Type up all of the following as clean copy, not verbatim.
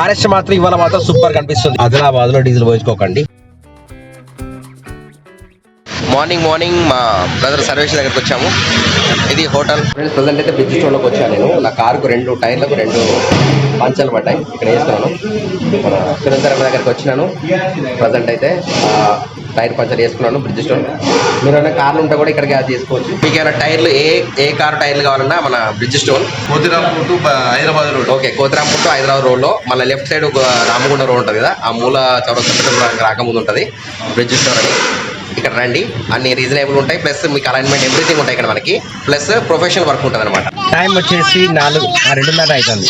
Forest మాత్రం ఇవాళ మాత్రం సూపర్ కనిపిస్తుంది. ఆదిలాబాద్ లో డీజిల్ పోయించుకోకండి. మార్నింగ్ మా బ్రదర్ సర్వీస్ దగ్గరకు వచ్చాము. ఇది హోటల్. ప్రజెంట్ అయితే బ్రిడ్జ్ స్టోన్లోకి వచ్చాను నేను. నా కారుకు 2 టైర్లకు 2 పంచర్లు పడ్డాయి. ఇక్కడ వేస్తున్నాను. మన సురేంద్ర దగ్గరికి వచ్చినాను. ప్రజెంట్ అయితే టైర్ పంచర్ వేసుకున్నాను బ్రిడ్జ్ స్టోన్. మీరు ఏమైనా కార్లు ఉంటే కూడా ఇక్కడికి అది చేసుకోవచ్చు. మీకు ఏమైనా టైర్లు ఏ కారు టైర్లు కావాలన్నా మన bridge stone Kothirampur to Hyderabad road. Okay, Kothirampur to Hyderabad road లో మన లెఫ్ట్ సైడ్ రామగుండ రోడ్ ఉంటుంది కదా, ఆ మూల చౌరస్తా రాకముందు ఉంటుంది బ్రిడ్జ్ స్టోన్ అని. ఇక్కడ రండి, అన్ని రీజనబుల్ ఉంటాయి. ప్లస్ మీకు అలైన్మెంట్ ఎవ్రీథింగ్ ఉంటాయి ఇక్కడ మనకి. ప్లస్ ప్రొఫెషనల్ వర్క్ ఉంటుంది అనమాట. టైం వచ్చేసి 2:30 అవుతుంది.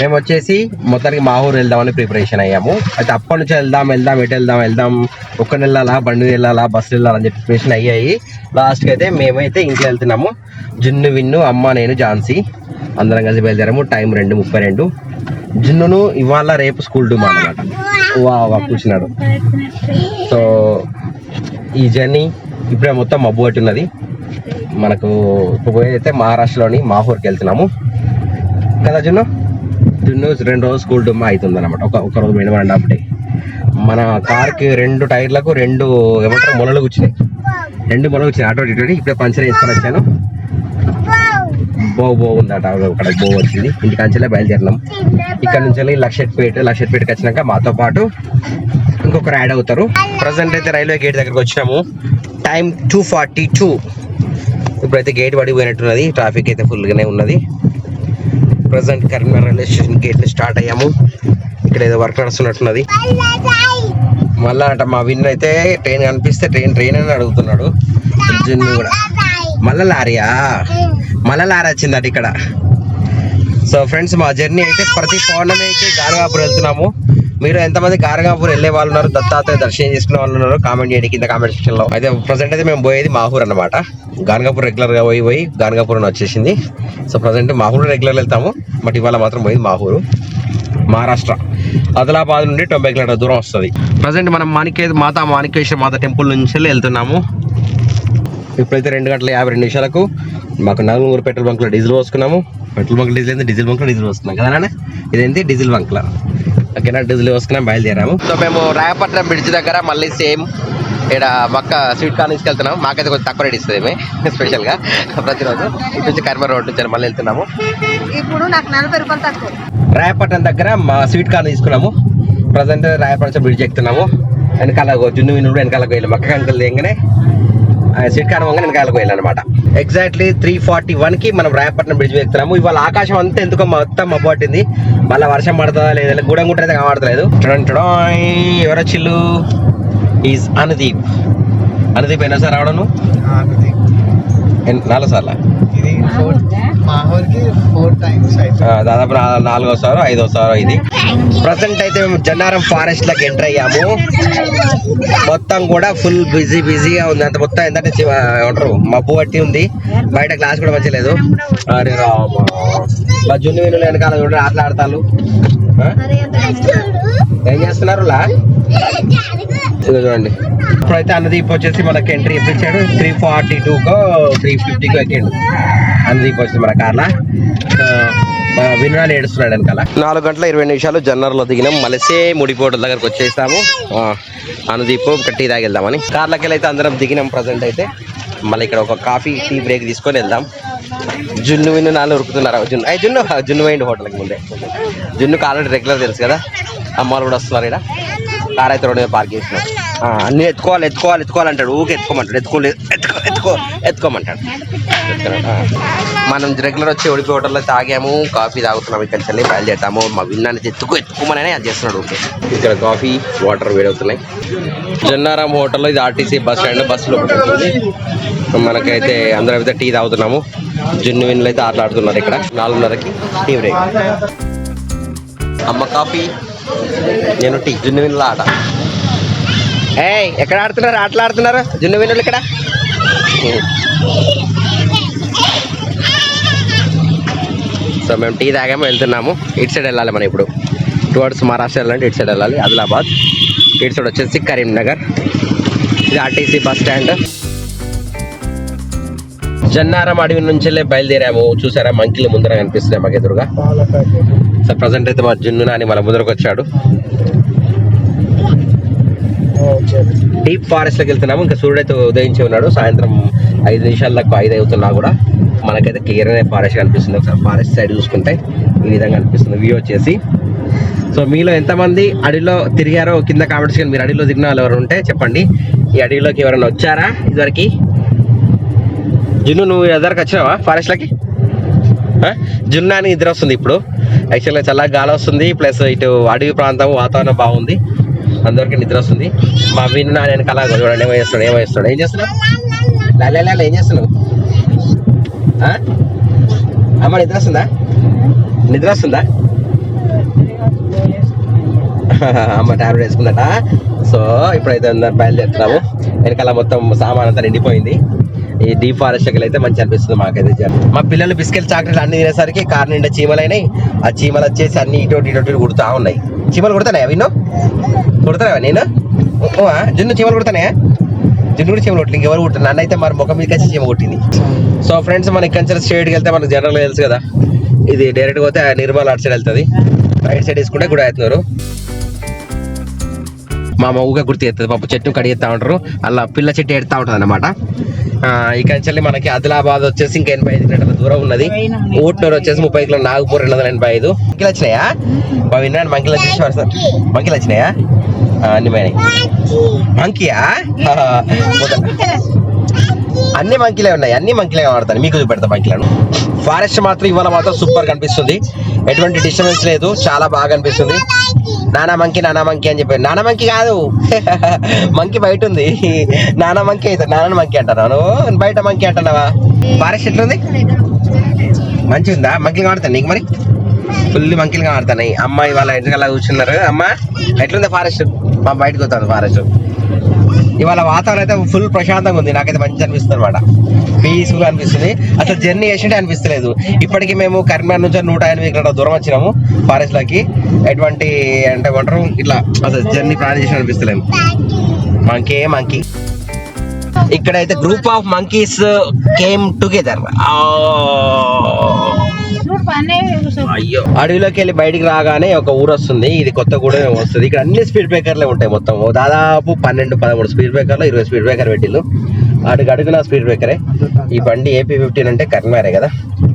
మేము వచ్చేసి మొత్తానికి మాహూర్ వెళ్దామని ప్రిపరేషన్ అయ్యాము. అయితే అప్పటి నుంచి వెళ్దాం ఒక్కని వెళ్ళాలా, బండి వెళ్ళాలా, బస్సు వెళ్ళాలని చెప్పి ప్రిపరేషన్ అయ్యాయి. లాస్ట్కి అయితే మేమైతే ఇంట్లో వెళ్తున్నాము. జున్ను, విన్ను, అమ్మ, నేను, ఝాన్సీ అందరం కలిసి బయలుదేరాము. టైం 2:32. జున్నును ఇవాళ రేపు స్కూల్ టూమ్ అన్నమాట. వా కూర్చున్నాడు. సో ఈ జర్నీ ఇప్పుడే మొత్తం మబ్బు పట్టి ఉన్నది. మనకు ఇప్పుడు పోయేదైతే మహారాష్ట్రలోని మాహూర్కి వెళ్తున్నాము కదా. జున్ను 2 రోజులు స్కూల్ టూమ్ అవుతుంది అనమాట. ఒక రోజు మినిమం 1.5 డే. మన కార్కి 2 టైర్లకు 2 ఏమంటారు మొలలు కూర్చున్నాయి. 2 మొలలు వచ్చినాయి అటు ఇటు. ఇప్పుడే పంచర్ వేసుకొని వచ్చాను. బాగుందట. అక్కడ వచ్చింది. ఇంటికి అంచెలే బయలుదేరినాం. ఇక్కడ నుంచి లక్షట్పేటకి వచ్చినాక మాతో పాటు ఇంకొకరు యాడ్ అవుతారు. ప్రజెంట్ అయితే రైల్వే గేట్ దగ్గరకు వచ్చినాము. టైం 2:42. ఇప్పుడైతే గేట్ పడిపోయినట్టున్నది. ట్రాఫిక్ అయితే ఫుల్గానే ఉన్నది. Present Karimnagar railway station gate start అయ్యాము. ఇక్కడ ఏదో వర్క్ నడుస్తున్నట్టున్నది. మళ్ళా అంట మా విన్ అయితే ట్రైన్ కనిపిస్తే ట్రైన్ అని అడుగుతున్నాడు. కూడా మళ్ళా లారీ వచ్చిందట ఇక్కడ. సో ఫ్రెండ్స్, మా జర్నీ అయితే ప్రతి పౌర్ణమికి గానగాపూర్ వెళ్తున్నాము. మీరు ఎంతమంది గానగాపూర్ వెళ్ళే వాళ్ళు ఉన్నారు, దత్తాత్రేయ దర్శనం చేసుకునే వాళ్ళు ఉన్నారు, కామెంట్ చేయండి కింద కామెంట్ సెక్షన్ లో. అయితే ప్రజెంట్ అయితే మేము పోయేది మాహూర్ అన్నమాట. గానగాపూర్ రెగ్యులర్ గా పోయి గానగాపూర్ అని వచ్చేసింది. సో ప్రజెంట్ మాహూర్ రెగ్యులర్ వెళ్తాము. బట్ ఇవాళ మాత్రం పోయింది మాహూరు, మహారాష్ట్ర. ఆదిలాబాద్ నుండి 90 కిలోమీటర్ల దూరం వస్తుంది. ప్రజెంట్ మనం మాణికేశ్వర మాత టెంపుల్ నుంచి వెళ్తున్నాము. ఇప్పుడైతే 2:52 మాకు 4 పెట్రోల్ బంక్ లో డీజిల్ పోసుకున్నాము. పెట్రోల్ బంక్ డీజిల్ బంక్ లో డీజిల్ పోసుకున్నాం కదా. ఇదేంటి డీజిల్ బంక్ లో ఓకేనా, డీజిల్ పోసుకున్నాం, బయలుదేరాము. సో మేము రాయపట్నం బ్రిడ్జ్ దగ్గర మళ్ళీ సేమ్ ఇక్కడ పక్క స్వీట్ కార్న్ తీసుకెళ్తున్నాం. మాకైతే కొంచెం తక్కువ రేట్ ఇస్తుంది స్పెషల్ గా ప్రతిరోజు. ఇటు నుంచి కరీంనగర్ రోడ్ నుంచి మళ్ళీ వెళ్తున్నాము. ఇప్పుడు నాకు 40 రూపాయలు తక్కువ. రాయపట్నం దగ్గర మా స్వీట్ కార్న్ తీసుకున్నాము. ప్రజెంట్ రాయపట్నం బ్రిడ్జ్ ఎక్కుతున్నాము. వెనకాల జున్ను విన్ను వెనకాలకు వెళ్ళాము. అక్క అంకల్ దిగనే స్వీట్ కార్న్ వంగ వెనకాలకు వెళ్ళాలన్నమాట. ఎగ్జాక్ట్లీ 3:41కి మనం రాయపట్నం బ్రిడ్జ్ ఎక్కుతున్నాము. ఇవాళ ఆకాశం అంతా ఎందుకో మొత్తం మబ్బు పట్టింది. మళ్ళీ వర్షం పడుతుందా లేదా, గుడంగుంట అయితే కనబడతలేదు. ఎవరో చిల్లు ఈజ్ అనుదీప్. ఎన్నోసారి రావడం? 4 సార్లు. దాదాపు 4వ సారో 5వ సారో ఇది. ప్రజెంట్ అయితే మేము జన్నారం ఫారెస్ట్ లకు ఎంటర్ అయ్యాము. మొత్తం కూడా ఫుల్ బిజీగా ఉంది. అంత మొత్తం ఏంటంటే ఏమంటారు మబ్బు పట్టి ఉంది. బయట గ్లాస్ కూడా మంచి లేదు. అరే రామా, జున్ను విన్నులు వెనకాల చూడండి ఆటలాడతారు. ఏం చేస్తున్నారు చూడండి. ఇప్పుడైతే అనుదీప్ వచ్చేసి మనకి ఎంట్రీ ఇప్పించాడు. 3:42కో 3:50కో ఎక్కాడు అనుదీప్ వచ్చేసి మన కార్లా. వినడానికి ఏడుస్తున్నాడు వెనకాల. 4:20 జన్నర్లో దిగినాం. మళ్ళీ సేమ్ ముడిపోటల దగ్గరకు వచ్చేసాము. అనుదీప్ టీ తాగెళ్దామని కార్లకి వెళ్ళి అయితే అందరం దిగినాం. ప్రజెంట్ అయితే మళ్ళీ ఇక్కడ ఒక టీ బ్రేక్ తీసుకొని వెళ్దాం. జున్ను విన్ను 4 ఉరుకుతున్నారు. జున్ను వేయండి హోటల్కి ముందే. జున్నుకి ఆల్రెడీ రెగ్యులర్ తెలుసు కదా. అమ్మాలు కూడా వస్తున్నారు. ఇక్కడ కార్ అయితే రోడ్ మీద పార్క్ చేసినాం. అన్ని ఎత్తుకోవాలంటాడు. ఊకే ఎత్తుకోమంటాడు. మనం రెగ్యులర్ వచ్చి ఉడిపి హోటల్లో తాగాము, కాఫీ తాగుతున్నాం. ఇక్కడి నుంచి బయలుదేరుతాము. మా విన్నాన్ని ఎత్తుకోమని అది చేస్తున్నాడు. ఇక్కడ కాఫీ వాటర్ వేడవుతున్నాయి. జన్నారం హోటల్లో ఇది ఆర్టీసీ బస్ స్టాండ్. బస్సులో మనకైతే అందరం అయితే టీ తాగుతున్నాము. జున్ను విన్నులు అయితే ఆటలాడుతున్నారు. ఇక్కడ 4:30కి టీ బ్రేక్. అమ్మ కాఫీ, నేను టీ. జున్ను విన్నుల ఆట. ఎక్కడ ఆటలాడుతున్నారు జున్ను విన్నులు ఇక్కడ. సో మేము టీ తాగాము, వెళ్తున్నాము. ఇటు సైడ్ వెళ్ళాలి మనం ఇప్పుడు. టువర్డ్స్ మహారాష్ట్ర వెళ్ళాలంటే ఇటు సైడ్ వెళ్ళాలి. ఆదిలాబాద్. ఇటు సైడ్ వచ్చేసి కరీంనగర్. ఇది ఆర్టీసీ బస్ స్టాండ్. జన్నారం అడవి నుంచి బయలుదేరాము. చూసారా మంకీలు ముందర కనిపిస్తున్నాయి మాకు ఎదురుగా. సో ప్రజెంట్ అయితే మా జున్ను నాని మన ముందరకు వచ్చాడు. డీప్ ఫారెస్ట్ లోకి వెళ్తున్నాము. ఇంకా సూర్యుడు అయితే ఉదయించి ఉన్నాడు. సాయంత్రం 5 నిమిషాల దాకా 5 అవుతున్నా కూడా మనకైతే క్లియర్ అనే ఫారెస్ట్ కనిపిస్తుంది. ఒకసారి ఫారెస్ట్ సైడ్ చూసుకుంటే ఈ విధంగా అనిపిస్తుంది వ్యూ వచ్చేసి. సో మీలో ఎంతమంది అడవిలో తిరిగారో కింద కామెంట్స్ కానీ మీరు అడవిలో తిరిగిన వాళ్ళు ఎవరు ఉంటే చెప్పండి. ఈ అడవిలోకి ఎవరైనా వచ్చారా ఇదివరకు? జున్ను నువ్వు ఎదరికి వచ్చినావా ఫారెస్ట్లకి? జున్ను అని నిద్ర వస్తుంది ఇప్పుడు. యాక్చువల్గా చల్లగా గాలి వస్తుంది, ప్లస్ ఇటు అడవి ప్రాంతం వాతావరణం బాగుంది, అందరికి నిద్ర వస్తుంది. మా విన్ను నా నేను కళ చూడండి ఏం చేస్తున్నాడు ఏం చేస్తున్నావు ఏం చేస్తున్నావు? అమ్మ నిద్ర వస్తుందా? అమ్మ టాబ్లెట్ వేసుకుందట. సో ఇప్పుడైతే బయలుదేరుతున్నాము. వెనకాల మొత్తం సామాన్ అంతా నిండిపోయింది. ఈ డీప్ ఫారెస్ట్ అయితే మంచి అనిపిస్తుంది మాకైతే. మా పిల్లలు బిస్కెట్ చాక్లెట్లు అన్ని తినేసరికి కారు నిండా చీమలు అయినాయి. ఆ చీమలు వచ్చేసి అన్ని ఇటు కుడుతా ఉన్నాయి. చీమలు కుడతానే విన్ను? కుడతావా? నేను జున్ను చీమలు కుడతానే? జున్ను కూడా చీమలు కొట్టి ఇంకెవరు కుట్టాను? నన్ను అయితే మరి ముఖం మీదకి వచ్చి చీమ కొట్టింది. సో ఫ్రెండ్స్ మనకి కంచెల స్ట్రేట్కి వెళ్తే మనకు జనరల్గా తెలుసు కదా, ఇది డైరెక్ట్గా పోతే నిర్మల్ అటు సైడ్ వెళ్తుంది. రైట్ సైడ్ వేసుకుంటే గుడి అవుతున్నారు. మా ఊగా గుర్తు ఎత్తుంది పాప, చెట్టు కడిగేస్తా ఉంటారు, అలా పిల్ల చెట్టు ఎడతా ఉంటుంది అనమాట. ఈ కంచెల్లి మనకి ఆదిలాబాద్ వచ్చేసి ఇంకా 85 కిలోమీటర్ల దూరం ఉన్నది. ఊట్నూరు వచ్చేసి 30 కిలోమీటర్లు, నాగపూర్ 285. మంకిలు వచ్చినాయా? విన్నాను మంకిలు వచ్చేసి మంకిలు వచ్చినాయా? అన్ని పోయినాయి. మంకియా? అన్ని మంకిలే ఉన్నాయి, అన్ని మంకిలే వాడతాను. మీకు చూపెడతా మంకిలను. ఫారెస్ట్ మాత్రం ఇవాళ మాత్రం సూపర్ కనిపిస్తుంది, ఎటువంటి డిస్టర్బెన్స్ లేదు, చాలా బాగా అనిపిస్తుంది. నానా మంకీ అని చెప్పారు. నానా మంకీ కాదు, మంకీ బయట ఉంది. నానా మంకీ అయితే నానా మంకీ అంటున్నావు నువ్వు, బయట మంకీ అంటున్నావా? ఫారెస్ట్ ఎట్లుంది? మంచిగా ఉందా? మంకీలు కాడుతాయి నీకు? మరి ఫుల్ మంకీలు కాడుతున్నాయి. అమ్మ ఇవాళ ఎదురుగా కూర్చున్నారు. అమ్మ ఎట్లుంది ఫారెస్ట్? మా బయటకు వస్తుంది ఫారెస్ట్. ఇవాళ వాతావరణం అయితే ఫుల్ ప్రశాంతంగా ఉంది, నాకైతే మంచి అనిపిస్తుంది అనమాట, పీస్ఫుల్ అనిపిస్తుంది. అసలు జర్నీ చేసింటే అనిపిస్తలేదు. ఇప్పటికీ మేము కరీంనగర్ నుంచి 180 కిలోమీటర్ల దూరం వచ్చినాము ఫారెస్ట్ లోకి. ఎటువంటి అంటే కొంటారు ఇట్లా అసలు జర్నీ ప్లాన్ చేసి అనిపిస్తలేము. మంకీ ఇక్కడైతే group of monkeys came together. అయ్యో, అడవిలోకి వెళ్ళి బయటికి రాగానే ఒక ఊరు వస్తుంది, ఇది కొత్తగూడెం వస్తుంది. ఇక్కడ అన్ని స్పీడ్ బ్రేకర్లే ఉంటాయి. మొత్తం దాదాపు 12-13 స్పీడ్ బ్రేకర్లు, 20 స్పీడ్ బ్రేకర్ పెట్టిళ్ళు. అడుగున స్పీడ్ బ్రేకరే. ఈ బండి AP-15 అంటే కరీంనగరే కదా.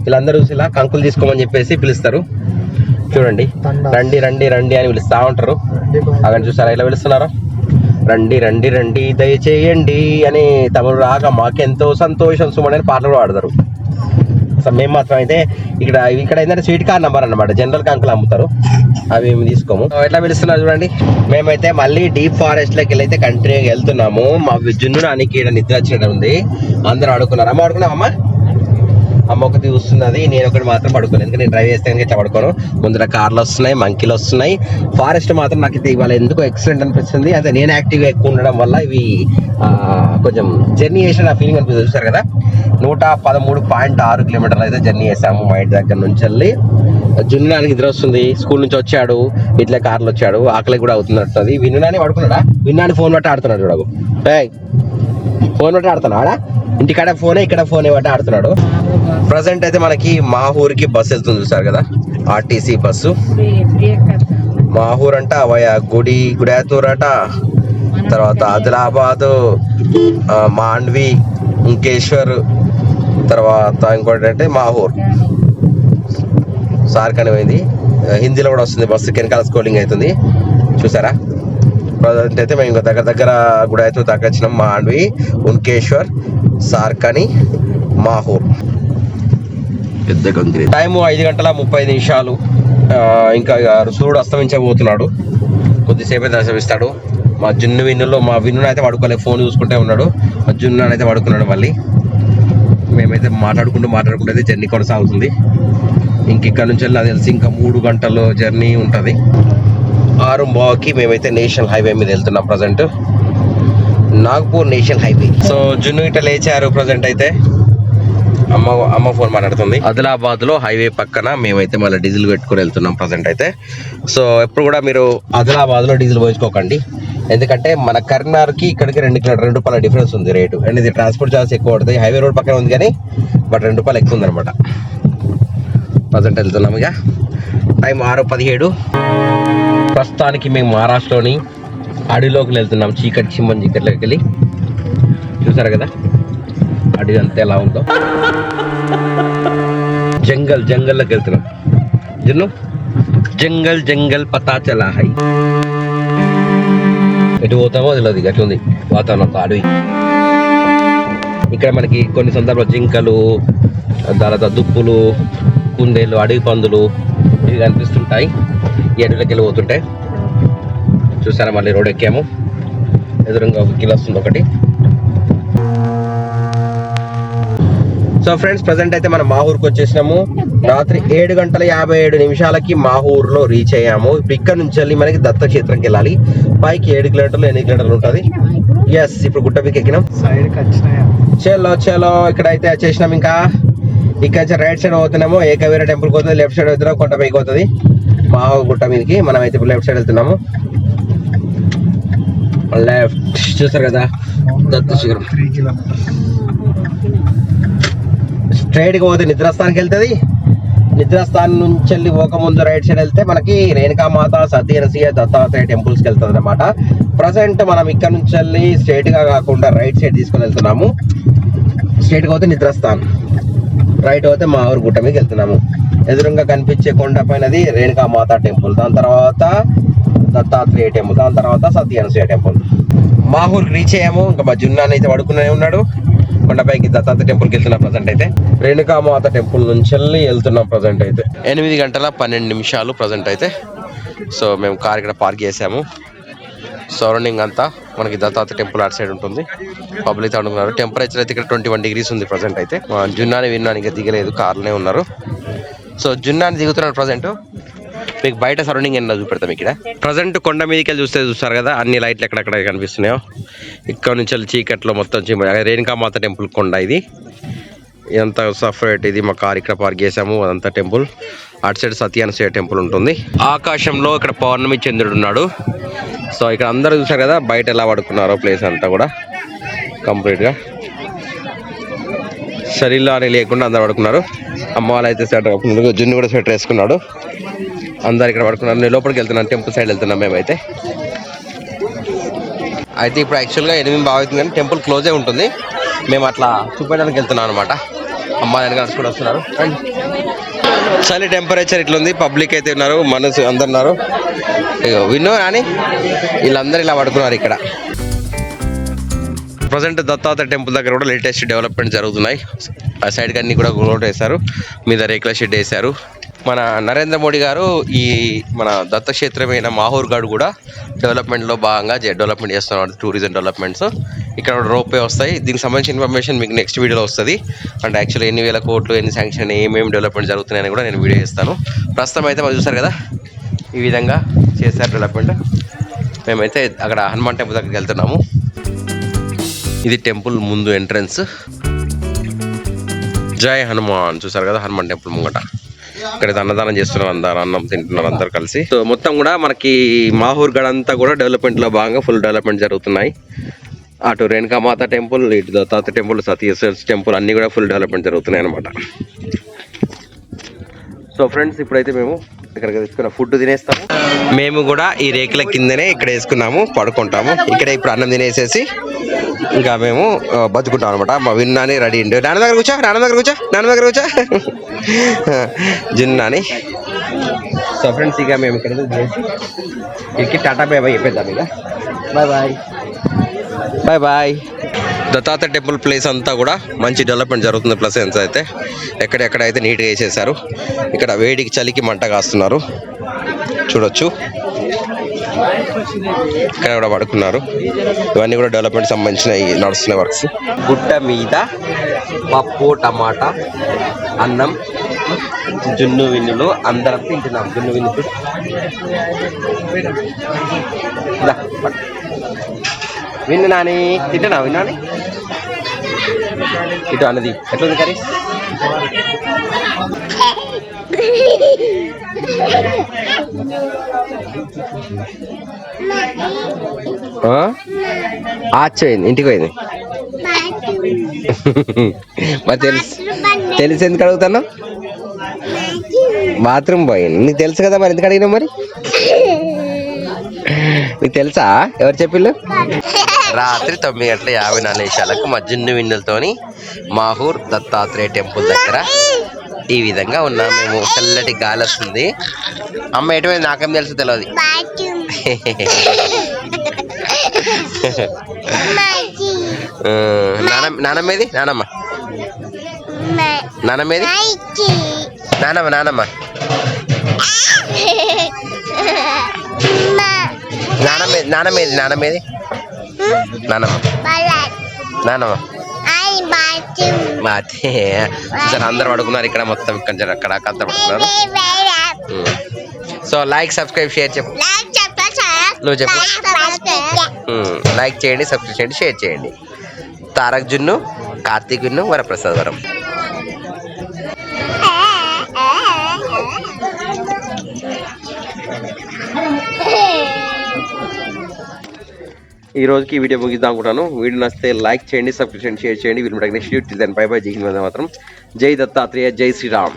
వీళ్ళందరూ చూసి ఇలా కంకులు తీసుకోమని చెప్పేసి పిలుస్తారు. చూడండి, రండి రండి రండి అని పిలుస్తా ఉంటారు. అక్కడ చూసారా ఇలా పిలుస్తున్నారు, రండి రండి రండి దయచేయండి అని. తమిళ రాగా మాకెంతో సంతోషం సుమని పాటలు పాడతారు. అసలు మేము మాత్రం అయితే ఇక్కడ ఏంటంటే స్వీట్ కార్న్ నంబర్ అనమాట, జనరల్ కంకులు అమ్ముతారు, అవి మేము తీసుకోము. ఎట్లా పిలుస్తున్నారు చూడండి. మేమైతే మళ్ళీ డీప్ ఫారెస్ట్ లోకి వెళ్ళి అయితే కంటిన్యూగా వెళ్తున్నాము. మా జున్ను నానికి ఇక్కడ నిద్ర వచ్చినట్టు ఉంది. అందరూ ఆడుకున్నారు. అమ్మ ఆడుకున్నావమ్మా? అమ్మ ఒకటి చూస్తున్నది, నేను ఒకటి మాత్రం పడుకోను, ఎందుకంటే నేను డ్రైవ్ చేస్తే ఇట్లా పడుకోను. ముందర కార్లు వస్తున్నాయి, మంకీలు వస్తున్నాయి. ఫారెస్ట్ మాత్రం నాకు అయితే ఇవాళ ఎందుకు ఎక్సలెంట్ అనిపిస్తుంది. అదే నేను యాక్టివ్గా ఎక్కువ ఉండడం వల్ల ఇవి కొంచెం జర్నీ చేసిన ఫీలింగ్ అనిపిస్తుంది. చూసారు కదా, 113.6 కిలోమీటర్లు అయితే జర్నీ చేసాము మా ఇంటి దగ్గర నుంచి వెళ్ళి. జున్నునానికి నిద్ర వస్తుంది, స్కూల్ నుంచి వచ్చాడు, ఇట్లా కార్లు వచ్చాడు, ఆకలి కూడా అవుతున్నట్టు. విన్నాని పడుకున్నాడా? విన్నాని ఫోన్ బట్టి ఆడుతున్నాడు చూడకు. ఫోన్ బట్టి ఆడుతున్నాడా? ఇంటికాడ ఫోనే, ఇక్కడ ఫోనే బట్టి ఆడుతున్నాడు. ప్రజెంట్ అయితే మనకి మా ఊరికి బస్సు వెళ్తుంది, చూసారు కదా, RTC బస్సు. మా ఊరు అంట గుడాతూర్ అట, తర్వాత ఆదిలాబాద్, మాండ్వి, ఇంకేశ్వర్, తర్వాత ఇంకోటి అంటే మా ఊరు సార్కని పోయింది. హిందీలో కూడా వస్తుంది బస్సు, వెనకాల స్కోలింగ్ అవుతుంది చూసారా. ప్రజెంట్ అయితే మేము దగ్గర గుడాతూర్ దాకా వచ్చినాం. మాండ్వి, ఉంకేశ్వర్, సార్కని, మాహూర్. పెద్ద గంగిరి. టైము 5:35. ఇంకా సూర్యుడు అస్తమించబోతున్నాడు, కొద్దిసేపు అయితే అస్తమిస్తాడు. మా విన్ను అయితే పడుకోలేదు, ఫోన్ చూసుకుంటే ఉన్నాడు. మా జున్ను అయితే పడుకున్నాడు. మళ్ళీ మేమైతే మాట్లాడుకుంటూ అయితే జర్నీ కొనసాగుతుంది. ఇక్కడ నుంచి నాకు తెలిసి ఇంకా 3 గంటలు జర్నీ ఉంటుంది. 6:15కి మేమైతే నేషనల్ హైవే మీద వెళ్తున్నాం. Present Nagpur national highway. So జున్ను ఇట్లా లేచారు. ప్రజెంట్ అయితే అమ్మ ఫోన్ మాట్లాడుతుంది. ఆదిలాబాద్ లో హైవే పక్కన మేమైతే మళ్ళీ డీజిల్ పెట్టుకుని వెళ్తున్నాం ప్రజెంట్ అయితే. సో ఎప్పుడు కూడా మీరు ఆదిలాబాద్ లో డీజిల్ పోయించుకోకండి, ఎందుకంటే మన కరీంనగర్కి ఇక్కడికి 2 రూపాయల డిఫరెన్స్ ఉంది రేటు. అండ్ ఇది ట్రాన్స్పోర్ట్ చార్జెస్ ఎక్కువ పడుతుంది. హైవే రోడ్ పక్కన ఉంది కానీ బట్ 2 రూపాయలు ఎక్కువ ఉంది అనమాట. ప్రజెంట్ వెళ్తున్నాం. ఇక టైం 6:17. ప్రస్తుతానికి మేము మహారాష్ట్రలోని అడవిలోకి వెళ్తున్నాం. చిమ్మని చీకట్లోకి వెళ్ళి చూసారు కదా అడవి అంతా ఎలా ఉందో. జంగల్లోకి వెళ్తున్నాం. జున్ను జంగల్ పతా చలా హై. ఎటు పోతామో తెలియదు. ఇక అట్లుంది వాతావరణం అడవి. ఇక్కడ మనకి కొన్ని సందర్భాలు జింకలు, తర్వాత దుప్పులు, కుందేలు, అడవి పందులు ఇవి కనిపిస్తుంటాయి. ఈ అడవిలోకి వెళ్ళి పోతుంటాయి. చూసారా మళ్ళీ రోడ్ ఎక్కాము. ఎదురుగా ఒక కిలో వస్తుంది ఒకటి. సో ఫ్రెండ్స్ ప్రజెంట్ అయితే మనం మాహూర్కి వచ్చేసినాము. రాత్రి 7:57 మాహూర్లో రీచ్ అయ్యాము. ఇప్పుడు ఇక్కడ నుంచి వెళ్ళి మనకి దత్తక్షేత్రంకి వెళ్ళాలి. పైకి 7 కిలోమీటర్లు 8 కిలోమీటర్లు ఉంటుంది. ఎస్ ఇప్పుడు గుట్ట పైకి ఎక్కినాం. చలో ఇక్కడ అయితే వచ్చేసినాం. ఇంకా ఇక్కడ నుంచి రైట్ సైడ్ పోతున్నాము. ఏకవీర టెంపుల్కి పోతుంది. లెఫ్ట్ సైడ్ పోతున్నాము కొండ పైకి పోతుంది మాహూర్ గుట్ట మీదకి. మనం అయితే ఇప్పుడు లెఫ్ట్ సైడ్ వెళ్తున్నాము. లెఫ్ట్ చూసారు కదా దత్త శిఖరం. స్ట్రైట్ గా పోతే నిద్రాస్థానానికి వెళ్తుంది. నిద్రాస్థానం నుంచి వెళ్ళి పోకముందు రైట్ సైడ్ వెళ్తే మనకి రేణుకామాత, సత్యనసియ, దత్తాత్రేయ టెంపుల్స్ కి వెళ్తుంది అనమాట. ప్రజెంట్ మనం ఇక్కడ నుంచి వెళ్ళి స్ట్రైట్ గా కాకుండా రైట్ సైడ్ తీసుకొని వెళ్తున్నాము. స్ట్రైట్ గా పోతే నిద్రాస్థానం, రైట్ పోతే మాహూర్ గుట్ట మీదకి వెళ్తున్నాము. ఎదురుగా కనిపించే కొండ పైనది రేణుకామాత టెంపుల్, దాని తర్వాత దత్తాత్రేయ టెంపుల్, దాని తర్వాత సత్యనసియ టెంపుల్. మాహూర్కి రీచ్ అయ్యాము. ఇంకా మా జున్నాన్ అయితే పడుకునే ఉన్నాడు. కొండపైకి దత్తాత్రేయ టెంపుల్కి వెళ్తున్నాం. ప్రజెంట్ అయితే రేణుకామాత టెంపుల్ నుంచి వెళ్ళి వెళ్తున్నాం. ప్రజెంట్ అయితే 8:12 ప్రజెంట్ అయితే. సో మేము కార్ ఇక్కడ పార్క్ చేసాము. సరౌండింగ్ అంతా మనకి దత్తాత్రేయ టెంపుల్ అటు సైడ్ ఉంటుంది. పబ్లిక్ అయితే అనుకున్నారు. టెంపరేచర్ అయితే ఇక్కడ 21 degrees ఉంది ప్రజెంట్ అయితే. జున్నాని విన్నాను ఇంకా దిగలేదు, కార్లోనే ఉన్నారు. సో జున్నాని దిగుతున్నారు ప్రజెంట్. మీకు బయట సరౌండింగ్ ఏంటో చూపెడతాం. ఇక్కడ ప్రజెంట్ కొండ మీదకి వెళ్ళి చూస్తారు కదా అన్ని లైట్లు ఎక్కడెక్కడ కనిపిస్తున్నాయో. ఇక్కడ నుంచి వెళ్ళి చీకట్లో మొత్తం రేణుకామాత టెంపుల్ కొండ ఇది. ఇదంతా సపరేట్. ఇది మా కార్ ఇక్కడ పార్క్ చేసాము. అదంతా టెంపుల్. అటు సైడ్ సత్యనసియ టెంపుల్ ఉంటుంది. ఆకాశంలో ఇక్కడ పౌర్ణమి చంద్రుడు ఉన్నాడు. సో ఇక్కడ అందరూ చూసారు కదా బయట ఎలా పడుకున్నారో. ప్లేస్ అంతా కూడా కంప్లీట్గా శరీరంలో అని లేకుండా అందరు పడుకున్నారు. అమ్మ వాళ్ళు అయితే స్వెటర్, జున్ను కూడా స్వెటర్ వేసుకున్నాడు. అందరు ఇక్కడ పడుకున్నారు. నేను లోపలికి వెళ్తున్నాను. టెంపుల్ సైడ్ వెళ్తున్నాం మేమైతే. ఇప్పుడు యాక్చువల్గా 8 బాగా అవుతుంది కానీ టెంపుల్ క్లోజే ఉంటుంది. మేము అట్లా చూపించడానికి వెళ్తున్నాం అనమాట. అమ్మ వెనకాల కూడా వస్తున్నారు. చలి టెంపరేచర్ ఇట్లుంది. పబ్లిక్ అయితే ఉన్నారు, మనసు అందరు ఉన్నారు. విన్నో అని వీళ్ళందరూ ఇలా పడుకున్నారు ఇక్కడ. ప్రజెంట్ దత్తాత్రేయ టెంపుల్ దగ్గర కూడా లేటెస్ట్ డెవలప్మెంట్ జరుగుతున్నాయి. ఆ సైడ్కి అన్ని కూడా రోడ్ వేశారు, మీద రేకుల షెడ్ వేశారు. మన నరేంద్ర మోడీ గారు ఈ మన దత్తక్షేత్రమైన మాహూర్గఢ్ కూడా డెవలప్మెంట్లో భాగంగా డెవలప్మెంట్ చేస్తున్నారు. Tourism developments. ఇక్కడ రోప్వే వస్తాయి. దీనికి సంబంధించిన ఇన్ఫర్మేషన్ మీకు నెక్స్ట్ వీడియోలో వస్తుంది. అంటే యాక్చువల్లీ ఎన్ని వేల కోట్లు, ఎన్ని శాంక్షన్, ఏమేమి డెవలప్మెంట్ జరుగుతున్నాయని కూడా నేను వీడియో చేస్తాను. ప్రస్తుతం అయితే మనం చూసారు కదా ఈ విధంగా చేశారు డెవలప్మెంట్. మేమైతే అక్కడ హనుమాన్ టెంపుల్ దగ్గరికి వెళ్తున్నాము. ఇది టెంపుల్ ముందు ఎంట్రన్స్. జై హనుమాన్. చూసారు కదా హనుమాన్ టెంపుల్ ముంగట. ఇక్కడ అన్నదానం చేస్తున్నారు, అందరు అన్నం తింటున్నారు అందరు కలిసి. సో మొత్తం కూడా మనకి మాహూర్గఢ్ అంతా కూడా డెవలప్మెంట్ లో భాగంగా ఫుల్ డెవలప్మెంట్ జరుగుతున్నాయి. అటు రేణుకామాత టెంపుల్, ఇటు దత్తాత్రేయ టెంపుల్, సతీశ్వర టెంపుల్ అన్ని కూడా ఫుల్ డెవలప్మెంట్ జరుగుతున్నాయి అనమాట. సో ఫ్రెండ్స్ ఇప్పుడైతే మేము ఇక్కడ తీసుకున్న ఫుడ్ తినేస్తాము. మేము కూడా ఈ రేకుల కిందనే ఇక్కడ వేసుకున్నాము, పడుకుంటాము. ఇక్కడ ఇప్పుడు అన్నం తినేసేసి ఇంకా మేము బతుకుంటాం అనమాట. మా విన్నాని రెడీ ఉండి నాన్న దగ్గర కూర్చో జున్నాని. సో ఫ్రెండ్స్ ఇక మేము ఇక్కడ టాటా బాయ్ చెప్పేద్దాం. ఇక బాయ్. దత్తాత్రేయ టెంపుల్ ప్లేస్ అంతా కూడా మంచి డెవలప్మెంట్ జరుగుతుంది. ప్లస్ అయితే ఎక్కడెక్కడైతే నీట్గా వేసేసారు. ఇక్కడ వేడికి చలికి మంట కాస్తున్నారు చూడొచ్చు. ఇక్కడ కూడా పడుకున్నారు. ఇవన్నీ కూడా డెవలప్మెంట్ సంబంధించిన నడుస్తున్న వర్క్స్. గుట్ట మీద పప్పు, టమాటా, అన్నం, జున్ను విన్నులు అందరం తింటున్నాం. జున్ను విన్ను విన్ను నాని తింటున్నావు. విన్నాని ఇటు అన్నది ఎట్లుంది కర్రీ? ఆచ్చోయింది ఇంటికి పోయింది. మరి తెలిసి ఎందుకు అడుగుతాను? బాత్రూమ్ పోయింది. నీకు తెలుసు కదా, మరి ఎందుకు అడిగినావు? మరి నీకు తెలుసా? ఎవరు చెప్పిళ్ళు? రాత్రి 9:54 మజ్జున్ను విందులతోని మాహూర్ దత్తాత్రేయ టెంపుల్ దగ్గర ఈ విధంగా ఉన్నాం మేము. చల్లటి గాలి వస్తుంది. అమ్మ ఎటువైంది నాకేం తెలుసు తెలియదు. నానమ్మేది? నానమ్మ నానమ్మేది? నానమ్మ నానమ్మ నానమ్మేది? నానమ్మేది? నానమ్మేది? నానమ్మ నానమ్మ మాతే సార్ అందరు పడుకున్నారు ఇక్కడ మొత్తం. ఇక్కడ అక్కడ అంతా పడుకున్నారు. సో లైక్ సబ్స్క్రైబ్ షేర్ చెప్పు. నువ్వు చెప్పు. లైక్ చేయండి, సబ్స్క్రైబ్ చేయండి, షేర్ చేయండి. తారక్ జున్ను, కార్తీక్ జున్ను, వరప్రసాద్ వరం. ఈ రోజుకి ఈ వీడియో ముగిద్దాం అనుకుంటాను. వీడియో నచ్చితే లైక్ చేయండి, సబ్స్క్రైబ్ చేయండి, షేర్ చేయండి. Video next till then bye bye. Jai Hind, మాత్రం జై దత్తాత్రేయ, జై శ్రీరామ్.